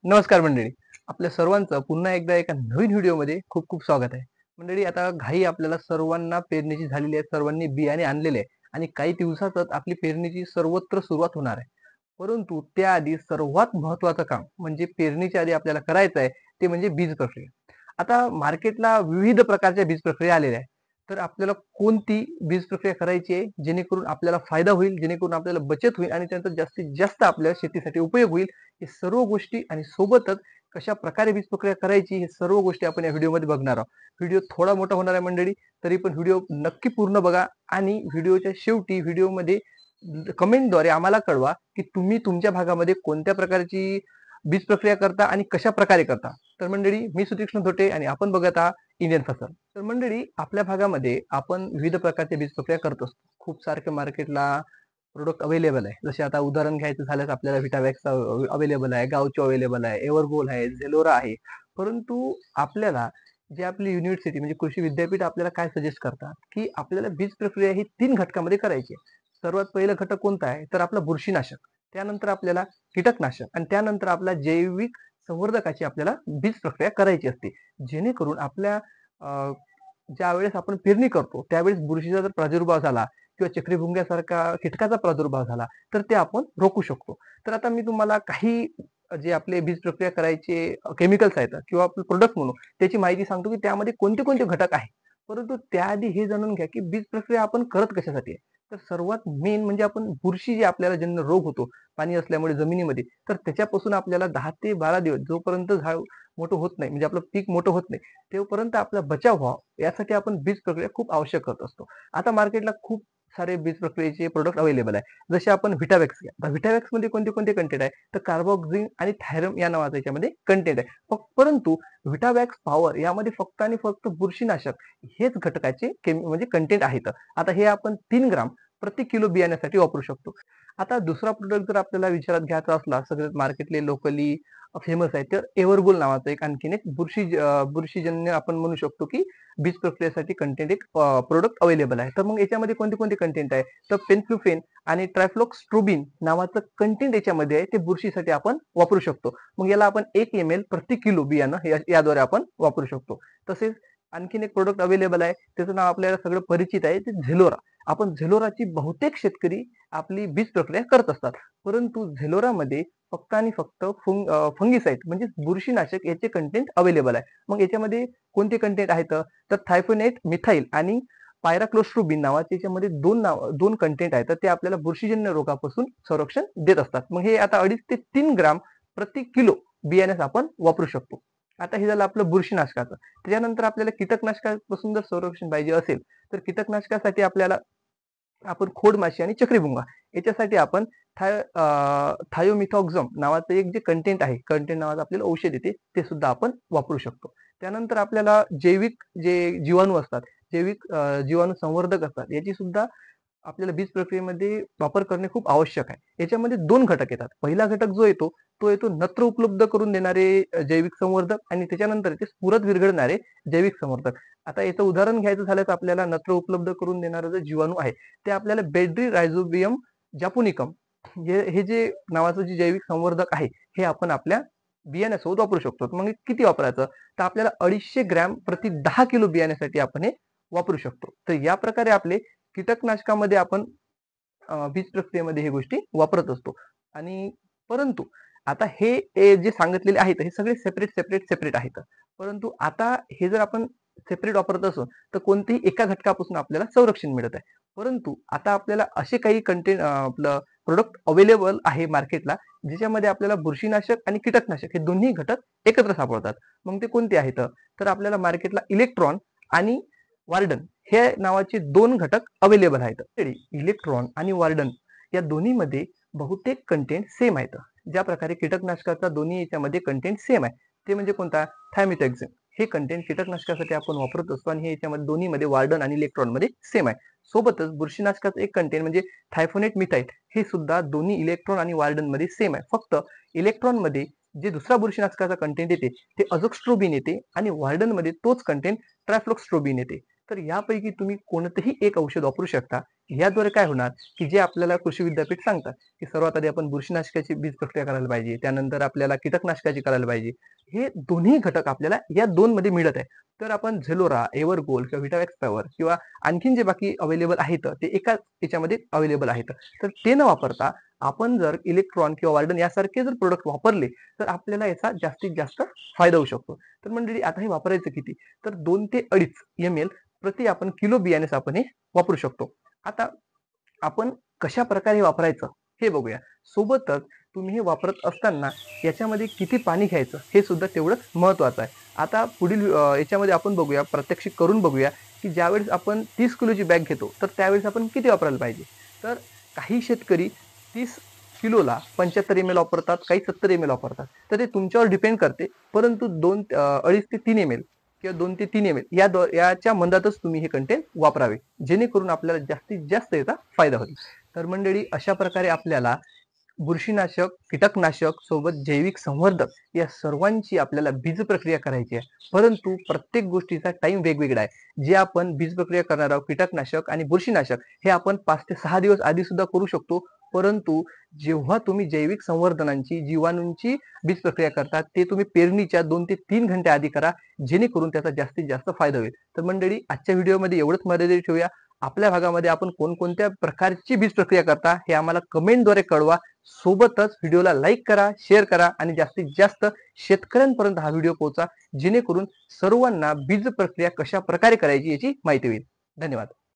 नमस्कार मंडळी. आपल्या सर्वांचं पुन्हा एकदा एका नवीन व्हिडिओमध्ये खूप खूप स्वागत आहे. मंडळी, आता घाई आपल्याला सर्वांना पेरणीची झालेली आहे. सर्वांनी बियाणे आणलेले आहे आणि काही दिवसातच आपली पेरणीची सर्वत्र सुरुवात होणार आहे. परंतु त्याआधी सर्वात महत्त्वाचं काम म्हणजे पेरणीच्या आधी आपल्याला करायचं आहे ते म्हणजे बीज प्रक्रिया. आता मार्केटला विविध प्रकारच्या बीज प्रक्रिया आलेल्या आहेत. तर आपल्याला कोणती बीज प्रक्रिया करायची आहे जेणेकरून आपल्याला फायदा होईल, जेणेकरून आपल्याला बचत होईल आणि त्याचा जास्तीत जास्त आपल्या शेतीसाठी उपयोग होईल, हे सर्व गोष्टी आणि सोबतच कशा प्रकारे बीज प्रक्रिया करायची हे सर्व गोष्टी आपण या व्हिडिओमध्ये बघणार आहोत. व्हिडिओ थोडा मोठा होणार आहे मंडळी, तरी पण व्हिडिओ नक्की पूर्ण बघा आणि व्हिडिओच्या शेवटी व्हिडिओमध्ये कमेंटद्वारे आम्हाला कळवा की तुम्ही तुमच्या भागामध्ये कोणत्या प्रकारची बीज प्रक्रिया करता आणि कशा प्रकारे करता. तर मंडळी, मी सुतीक्ष्ण धोटे आणि आपण बघत आहात इंडियन फसल. तर मंडळी, आपल्या भागामध्ये आपण विविध प्रकारच्या बीज प्रक्रिया करत असतो. खूप सारखे मार्केटला प्रोडक्ट अवेलेबल आहे. जसे आता उदाहरण घ्यायचं झालं तर आपल्याला विटावॅक्स अवेलेबल आहे, गावचो अवेलेबल आहे, एव्हरगोल आहे, झेलोरा आहे. परंतु आपल्याला जे आपली युनिव्हर्सिटी म्हणजे कृषी विद्यापीठ आपल्याला काय सजेस्ट करतात की आपल्याला बीज प्रक्रिया ही 3 घटकामध्ये करायची आहे. सर्वात पहिला घटक कोणता आहे तर आपला बुरशीनाशक, त्यानंतर आपल्याला कीटकनाशक आणि त्यानंतर आपला जैविक संवर्धकाची आपल्याला बीज प्रक्रिया करायची असते. जेणेकरून आपल्या ज्या वेळेस आपण पेरणी करतो त्यावेळेस बुरशीचा जर प्रादुर्भाव झाला किंवा चक्रीभुंग्यासारखा कीटकाचा प्रादुर्भाव झाला तर ते आपण रोखू शकतो. तर आता मी तुम्हाला काही जे आपले बीज प्रक्रिया करायचे केमिकल्स आहेत किंवा आपले प्रोडक्ट म्हणू त्याची माहिती सांगतो की त्यामध्ये कोणते कोणते घटक आहेत. परंतु त्याआधी हे जाणून घ्या की बीज प्रक्रिया आपण करत कशासाठी आहे. तर सर्वात मेन म्हणजे आपण बुरशी जे आपल्याला ज्यांना रोग होतो पाणी असल्यामुळे जमिनीमध्ये, तर त्याच्यापासून आपल्याला 10 ते 12 दिवस जोपर्यंत झाड मोठं होत नाही म्हणजे आपलं पीक मोठं होत नाही तेव्हापर्यंत आपला बचाव व्हावा यासाठी आपण बीज प्रक्रिया खूप आवश्यक करत असतो. आता मार्केटला खूप सारे बीज प्रक्रियेचे प्रोडक्ट अवेलेबल आहे. जसे आपण व्हिटावॅक्स घ्या. तर व्हिटावॅक्स मध्ये कोणते कोणते कंटेंट आहे तर कार्बोक्सिन आणि थायरम या नावाचा याच्यामध्ये कंटेंट आहे. परंतु व्हिटावॅक्स पॉवर यामध्ये फक्त आणि फक्त बुरशीनाशक हेच घटकाचे म्हणजे कंटेंट आहेत. आता हे आपण 3 ग्राम प्रति किलो बियाण्यासाठी वापरू शकतो. आता दुसरा प्रोडक्ट जर आपल्याला विचारात घ्यायचा असला सगळ्यात मार्केटले लोकली फेमस आहे तर एव्हरगोल नावाचं एक आणखीन एक बुरशीजन्य आपण म्हणू शकतो की बीज प्रक्रियेसाठी कंटेंट एक प्रोडक्ट अवेलेबल आहे. तर मग याच्यामध्ये कोणते कोणते कंटेंट आहे तर पेनफ्लुफेन आणि ट्रायफ्लोक्स्ट्रोबिन नावाचं कंटेंट याच्यामध्ये आहे, ते बुरशीसाठी आपण वापरू शकतो. मग याला आपण 1 ml प्रति किलो बियाणं याद्वारे आपण वापरू शकतो. तसेच आणखीन एक प्रोडक्ट अवेलेबल आहे, त्याचं नाव आपल्याला सगळं परिचित आहे, ते झेलोरा. आपण झेलोराची बहुतेक शेतकरी आपली बीज प्रक्रिया करत असतात. परंतु झेलोरामध्ये फक्त आणि फक्त फंगिसाइड म्हणजे बुरशीनाशक याचे कंटेंट अवेलेबल आहे. मग याच्यामध्ये कोणते कंटेंट आहेत तर थायफोनेट मिथाइल आणि पायराक्लोस्ट्रोबिन नावाचे याच्यामध्ये दोन कंटेंट आहेत. तर ते आपल्याला बुरशीजन्य रोगापासून संरक्षण देत असतात. मग हे आता 2.5 ते 3 ग्राम प्रति किलो बियाण्यास आपण वापरू शकतो. आता हे झालं आपलं बुरशीनाशकाचं. त्याच्यानंतर आपल्याला कीटकनाशकापासून जर संरक्षण पाहिजे असेल तर कीटकनाशकासाठी आपल्याला आपण खोडमाशी आणि चक्रीभुंगा याच्यासाठी आपण थायोमिथॉक्झम नावाचं एक जे कंटेंट नावाचं आपल्याला औषध येते ते सुद्धा आपण वापरू शकतो. त्यानंतर आपल्याला जैविक जे जीवाणू असतात, जैविक जीवाणू संवर्धक असतात याची सुद्धा आपल्याला बीज प्रक्रियेमध्ये वापर करणे खूप आवश्यक आहे. याच्यामध्ये 2 घटक येतात. पहिला घटक जो येतो तो येतो नत्र उपलब्ध करून देणारे जैविक संवर्धक आणि त्याच्यानंतर येते स्फुरद विरघळणारे जैविक संवर्धक. आता याचं उदाहरण घ्यायचं झालं तर आपल्याला नत्र उपलब्ध करून देणारा जो जीवाणू आहे ते आपल्याला बेड्री रायझोबियम जापोनिकम हे जे नावाचं जे जैविक संवर्धक आहे हे आपण आपल्या बियाण्यासोबत वापरू शकतो. मग हे किती वापरायचं तर आपल्याला 250 ग्रॅम प्रति 10 किलो बियाण्यासाठी आपण हे वापरू शकतो. तर या प्रकारे आपले कीटकनाशकामध्ये आपण बीज प्रक्रियेमध्ये हे गोष्टी वापरत असतो. आणि परंतु आता हे जे सांगितलेले आहेत हे सगळे सेपरेट आहेत. परंतु आता हे जर आपण सेपरेट वापरत असू तर कोणत्याही एका घटकापासून आपल्याला संरक्षण मिळत आहे. परंतु आता आपल्याला असे काही कंटेंट आपलं प्रोडक्ट अवेलेबल आहे मार्केटला ज्याच्यामध्ये आपल्याला बुरशीनाशक आणि कीटकनाशक हे दोन्ही घटक एकत्र सापडतात. मग ते कोणते आहेत तर आपल्याला मार्केटला इलेक्ट्रॉन आणि वार्डन हे नावाचे 2 घटक अवेलेबल आहेत. इलेक्ट्रॉन आणि वार्डन या दोन्हीमध्ये बहुतेक कंटेंट सेम आहेत. ज्या प्रकारे कीटकनाशकाचा दोन्ही याच्यामध्ये कंटेंट सेम आहे ते म्हणजे कोणता थायमिथॉक्झम हे कंटेंट कीटकनाशकासाठी आपण वापरत असतो आणि हे याच्यामध्ये दोन्हीमध्ये वार्डन आणि इलेक्ट्रॉन मध्ये सेम आहे. सोबतच बुरशीनाशकाचं एक कंटेंट म्हणजे थायफोनेट मिथाइल हे सुद्धा दोन्ही इलेक्ट्रॉन आणि वार्डन मध्ये सेम आहे. फक्त इलेक्ट्रॉन मध्ये जे दुसरा बुरशीनाशकाचा कंटेंट येते ते अझोक्स्ट्रोबिन येते आणि वार्डन मध्ये तोच कंटेंट ट्रायफ्लोक्स्ट्रोबिन येते. तर यापैकी तुम्ही कोणतेही एक औषध वापरू शकता याद्वारे काय होणार की जे आपल्याला कृषी विद्यापीठ सांगतात की सर्वात आधी आपण बुरशीनाशकाची बीज प्रक्रिया करायला पाहिजे, त्यानंतर आपल्याला कीटकनाशकाची करायला पाहिजे. हे दोन्ही घटक आपल्याला या 2 मध्ये मिळत आहे. तर आपण झेलोरा, एव्हरगोल्ड किंवा विटावॅक्स पॉवर किंवा आणखीन जे बाकी अवेलेबल आहेत ते एकाच याच्यामध्ये अवेलेबल आहेत. तर ते न वापरता आपण जर इलेक्ट्रॉन किंवा वार्डन यासारखे जर प्रोडक्ट वापरले तर आपल्याला याचा जास्तीत जास्त फायदा होऊ शकतो. तर मंडळी आता हे वापरायचं किती? तर 2 ते 2.5 ml प्रति आपण किलो बियाणेच आपण हे वापरू शकतो. आता आपण कशा प्रकारे वापरायचं हे बघूया. सोबतच तुम्ही हे वापरत असताना याच्यामध्ये किती पाणी घ्यायचं हे सुद्धा तेवढंच महत्वाचं आहे. आता पुढील याच्यामध्ये आपण बघूया, प्रात्यक्षिक करून बघूया की ज्यावेळेस आपण 30 किलोची बॅग घेतो तर त्यावेळेस आपण किती वापरायला पाहिजे. तर काही शेतकरी 30 किलोला 75 ml वापरतात, काही 70 ml वापरतात. तर ते तुमच्यावर डिपेंड करते. परंतु 2.5 ते 3 ml किंवा 2 ते 3 ml याच्या मंदातच तुम्ही हे कंटेंट वापरावे, जेणेकरून आपल्याला जास्तीत जास्त याचा फायदा होईल. तर मंडळी अशा प्रकारे आपल्याला बुरशीनाशक, कीटकनाशक सोबत जैविक संवर्धक या सर्वांची आपल्याला बीज प्रक्रिया करायची आहे. परंतु प्रत्येक गोष्टीचा टाइम वेगवेगळा आहे. जे आपण बीज प्रक्रिया करणार आहोत कीटकनाशक आणि बुरशीनाशक हे आपण 5 ते 6 दिवस आधी सुद्धा करू शकतो. परंतु जेव्हा तुम्ही जैविक संवर्धनांची, जीवाणूंची बीज प्रक्रिया करता ते तुम्ही पेरणीच्या 2 ते 3 घंटे आधी करा, जेणेकरून त्याचा जास्तीत जास्त फायदा होईल. तर मंडळी आजच्या व्हिडिओमध्ये एवढंच मर्यादित ठेवूया. आपल्या भागामध्ये आपण कोणकोणत्या प्रकारची बीज प्रक्रिया करता हे आम्हाला कमेंटद्वारे कळवा. सोबतच व्हिडिओला लाईक करा, शेअर करा आणि जास्तीत जास्त शेतकऱ्यांपर्यंत हा व्हिडिओ पोहोचा, जेणेकरून सर्वांना बीज प्रक्रिया कशा प्रकारे करायची याची माहिती होईल. धन्यवाद.